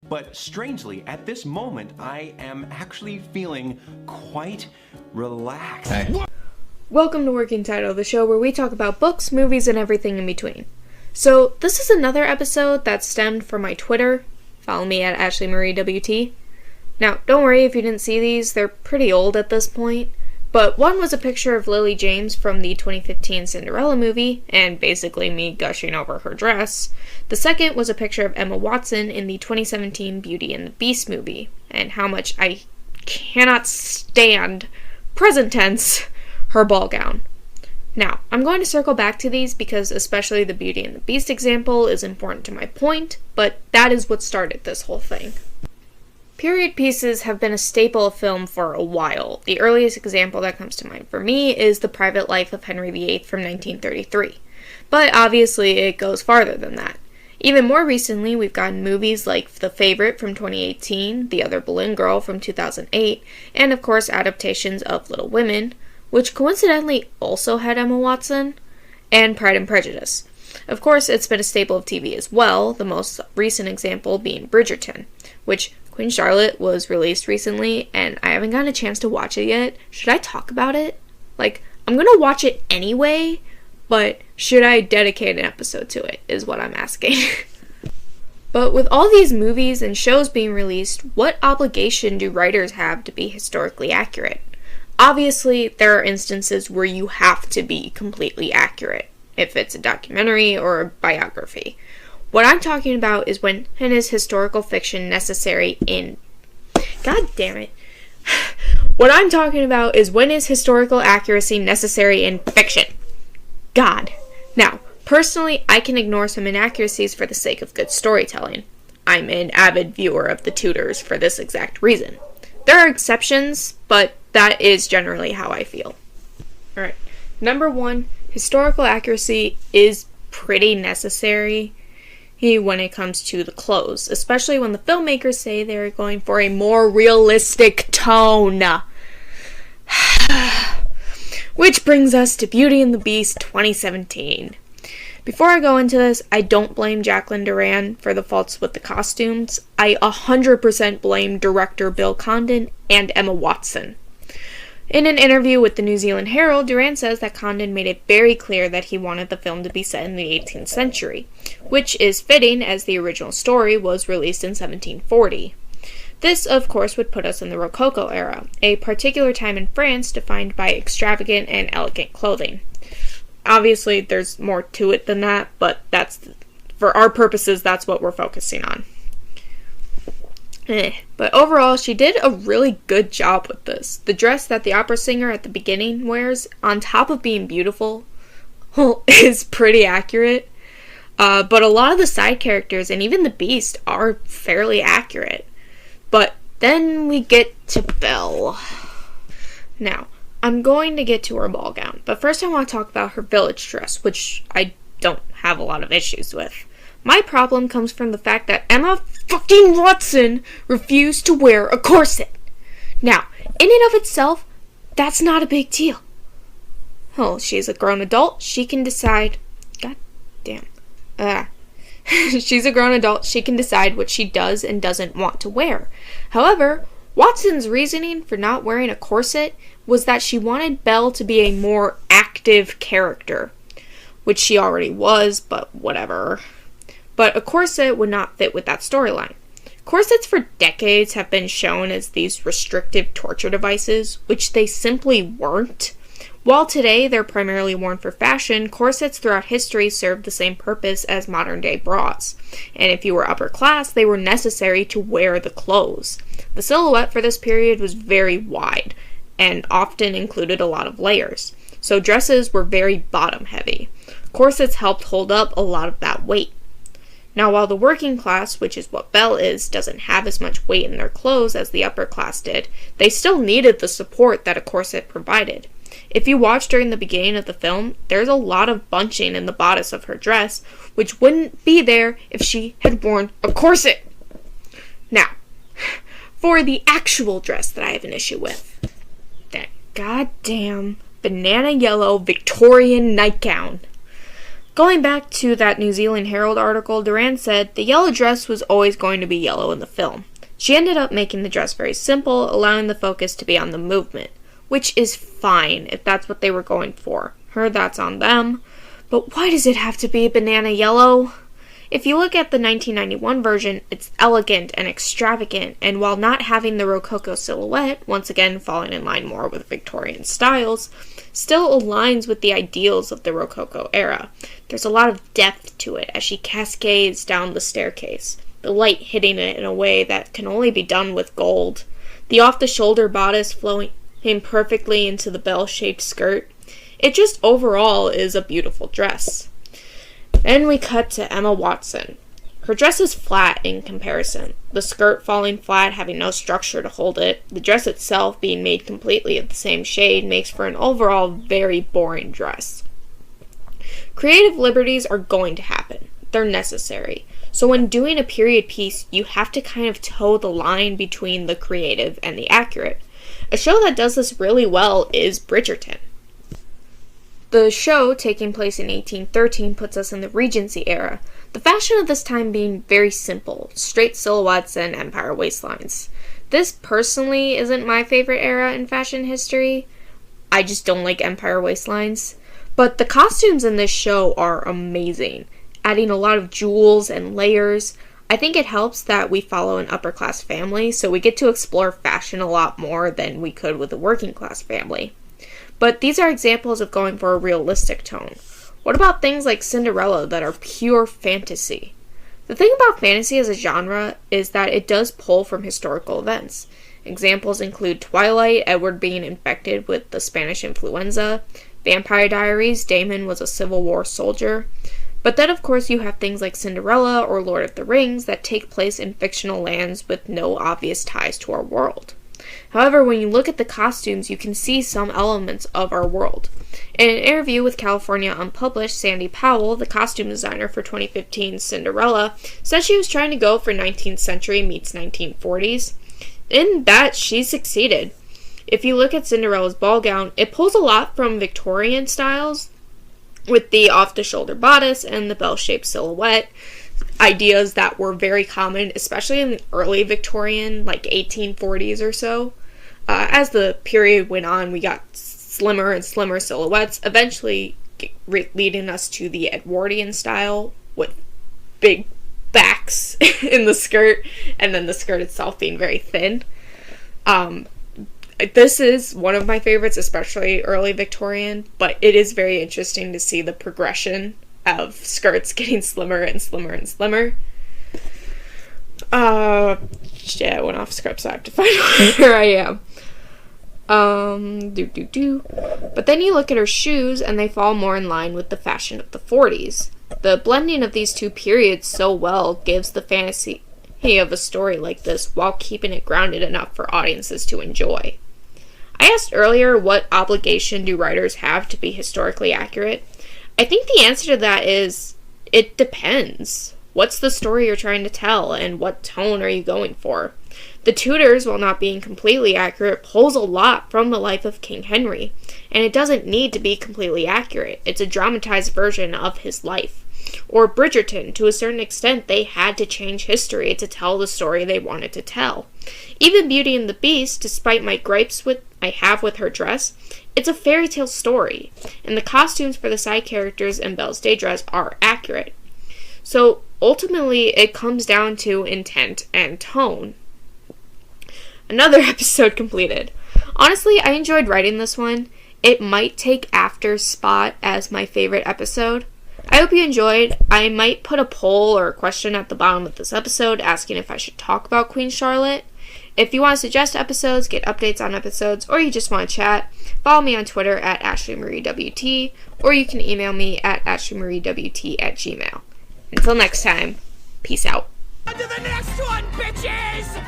But strangely, at this moment, I am actually feeling quite relaxed. Hey. Welcome to Working Title, the show where we talk about books, movies, and everything in between. So, this is another episode that stemmed from my Twitter. Follow me at ashleymariewt. Now, don't worry if you didn't see these, they're pretty old at this point. But one was a picture of Lily James from the 2015 Cinderella movie, and basically me gushing over her dress. The second was a picture of Emma Watson in the 2017 Beauty and the Beast movie, and how much I cannot stand, present tense, her ball gown. Now, I'm going to circle back to these because especially the Beauty and the Beast example is important to my point, but that is what started this whole thing. Period pieces have been a staple of film for a while. The earliest example that comes to mind for me is The Private Life of Henry VIII from 1933. But obviously it goes farther than that. Even more recently, we've gotten movies like The Favorite from 2018, The Other Boleyn Girl from 2008, and of course adaptations of Little Women, which coincidentally also had Emma Watson, and Pride and Prejudice. Of course, it's been a staple of TV as well, the most recent example being Bridgerton, which Queen Charlotte was released recently, and I haven't gotten a chance to watch it yet. Should I talk about it? I'm gonna watch it anyway, but should I dedicate an episode to it, is what I'm asking. But with all these movies and shows being released, what obligation do writers have to be historically accurate? Obviously, there are instances where you have to be completely accurate, if it's a documentary or a biography. What I'm talking about is when is historical fiction necessary in... God damn it. What I'm talking about is when is historical accuracy necessary in fiction. God. Now, personally, I can ignore some inaccuracies for the sake of good storytelling. I'm an avid viewer of The Tudors for this exact reason. There are exceptions, but that is generally how I feel. Alright, number one, historical accuracy is pretty necessary when it comes to the clothes, especially when the filmmakers say they're going for a more realistic tone. Which brings us to Beauty and the Beast 2017. Before I go into this, I don't blame Jacqueline Duran for the faults with the costumes. I 100% blame director Bill Condon and Emma Watson. In an interview with the New Zealand Herald, Duran says that Condon made it very clear that he wanted the film to be set in the 18th century, which is fitting as the original story was released in 1740. This, of course, would put us in the Rococo era, a particular time in France defined by extravagant and elegant clothing. Obviously, there's more to it than that, but for our purposes, that's what we're focusing on. But overall, she did a really good job with this. The dress that the opera singer at the beginning wears, on top of being beautiful, is pretty accurate. But a lot of the side characters, and even the Beast, are fairly accurate. But then we get to Belle. Now, I'm going to get to her ball gown, but first I want to talk about her village dress, which I don't have a lot of issues with. My problem comes from the fact that Emma fucking Watson refused to wear a corset. Now, in and of itself, that's not a big deal. Oh, she's a grown adult, she can decide... God damn. She's a grown adult, she can decide what she does and doesn't want to wear. However, Watson's reasoning for not wearing a corset was that she wanted Belle to be a more active character, which she already was, but whatever. But a corset would not fit with that storyline. Corsets for decades have been shown as these restrictive torture devices, which they simply weren't. While today they're primarily worn for fashion, corsets throughout history served the same purpose as modern-day bras. And if you were upper class, they were necessary to wear the clothes. The silhouette for this period was very wide, and often included a lot of layers. So dresses were very bottom-heavy. Corsets helped hold up a lot of that weight. Now, while the working class, which is what Belle is, doesn't have as much weight in their clothes as the upper class did, they still needed the support that a corset provided. If you watch during the beginning of the film, there's a lot of bunching in the bodice of her dress, which wouldn't be there if she had worn a corset. Now, for the actual dress that I have an issue with, that goddamn banana yellow Victorian nightgown. Going back to that New Zealand Herald article, Duran said the yellow dress was always going to be yellow in the film. She ended up making the dress very simple, allowing the focus to be on the movement, which is fine if that's what they were going for. That's on them. But why does it have to be banana yellow? If you look at the 1991 version, it's elegant and extravagant, and while not having the Rococo silhouette, once again falling in line more with Victorian styles, still aligns with the ideals of the Rococo era. There's a lot of depth to it as she cascades down the staircase, the light hitting it in a way that can only be done with gold, the off-the-shoulder bodice flowing perfectly into the bell-shaped skirt. It just overall is a beautiful dress. Then we cut to Emma Watson. Her dress is flat in comparison, the skirt falling flat, having no structure to hold it. The dress itself being made completely of the same shade makes for an overall very boring dress. Creative liberties are going to happen. They're necessary. So when doing a period piece, you have to kind of toe the line between the creative and the accurate. A show that does this really well is Bridgerton. The show, taking place in 1813, puts us in the Regency era, the fashion of this time being very simple, straight silhouettes and empire waistlines. This personally isn't my favorite era in fashion history. I just don't like empire waistlines. But the costumes in this show are amazing, adding a lot of jewels and layers. I think it helps that we follow an upper class family, so we get to explore fashion a lot more than we could with a working class family. But these are examples of going for a realistic tone. What about things like Cinderella that are pure fantasy? The thing about fantasy as a genre is that it does pull from historical events. Examples include Twilight, Edward being infected with the Spanish influenza, Vampire Diaries, Damon was a Civil War soldier. But then of course you have things like Cinderella or Lord of the Rings that take place in fictional lands with no obvious ties to our world. However, when you look at the costumes, you can see some elements of our world. In an interview with California Unpublished, Sandy Powell, the costume designer for 2015's Cinderella, said she was trying to go for 19th century meets 1940s. In that, she succeeded. If you look at Cinderella's ball gown, it pulls a lot from Victorian styles, with the off-the-shoulder bodice and the bell-shaped silhouette. Ideas that were very common, especially in the early Victorian, like 1840s or so. As the period went on, we got slimmer and slimmer silhouettes, eventually leading us to the Edwardian style with big backs in the skirt, and then the skirt itself being very thin. This is one of my favorites, especially early Victorian, but it is very interesting to see the progression of skirts getting slimmer and slimmer and slimmer. Shit, I went off script, so I have to find where I am. But then you look at her shoes, and they fall more in line with the fashion of the 40s. The blending of these two periods so well gives the fantasy of a story like this while keeping it grounded enough for audiences to enjoy. I asked earlier, what obligation do writers have to be historically accurate? I think the answer to that is, it depends. What's the story you're trying to tell, and what tone are you going for? The Tudors, while not being completely accurate, pulls a lot from the life of King Henry, and it doesn't need to be completely accurate. It's a dramatized version of his life. Or Bridgerton, to a certain extent, they had to change history to tell the story they wanted to tell. Even Beauty and the Beast, despite my gripes I have with her dress, it's a fairy tale story, and the costumes for the side characters in Belle's day dress are accurate. So ultimately, it comes down to intent and tone. Another episode completed. Honestly, I enjoyed writing this one. It might take after Spot as my favorite episode. I hope you enjoyed. I might put a poll or a question at the bottom of this episode asking if I should talk about Queen Charlotte. If you want to suggest episodes, get updates on episodes, or you just want to chat, follow me on Twitter at ashleymariewt, or you can email me at ashleymariewt@gmail.com. Until next time, peace out. On to the next one, bitches!